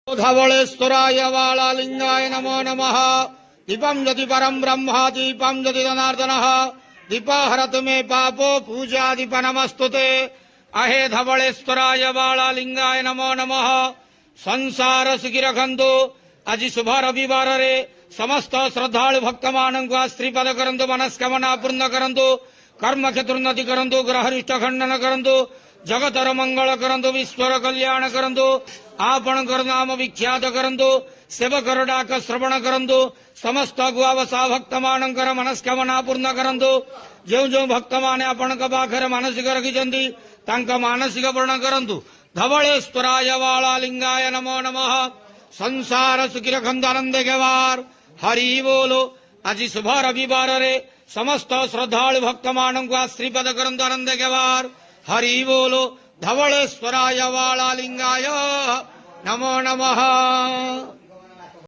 धवलेश्वराय वालालिंगाय नमो नमः। दीपं यदि परं ब्रह्म दीपं यदि जनार्दनः दीपहरतु मे पापो पूजा दीप नमस्तुते। अहे धवलेश्वराय वालालिंगाय नमो नमः। संसार सुखी रखंतु। आज शुभ रविवार रे समस्त श्रद्धालु भक्त मानक श्रीपद करंतु मनस्कामना पूर्ण करंतु कर्म क्षेत्रोन्नति करंतु ग्रहरिष्ट खंडन करंतु जगतर मंगल करंतु विश्वर कल्याण करंतु आपण नाम विख्यात करंतु सेवकर डाक श्रवण करंतु समस्त गुआवसा भक्त मानकर मनस्कामना पूर्ण करंतु जो जो भक्त माने आपण पाखरे मानसिक रखिछंती तांका मानसिक पूर्ण करंतु। धवलेश्वराय वालालिंगाय नमो नमः। संसार सुखी रखंतु आनंद गेवार हरि बोलो। आज शुभ रविवार रे समस्त श्रद्धालु भक्त मानक श्रीपद करंतु आनंद गेवार हरि बोलो। धवलेश्वराय वालालिंगाय नमो नमः।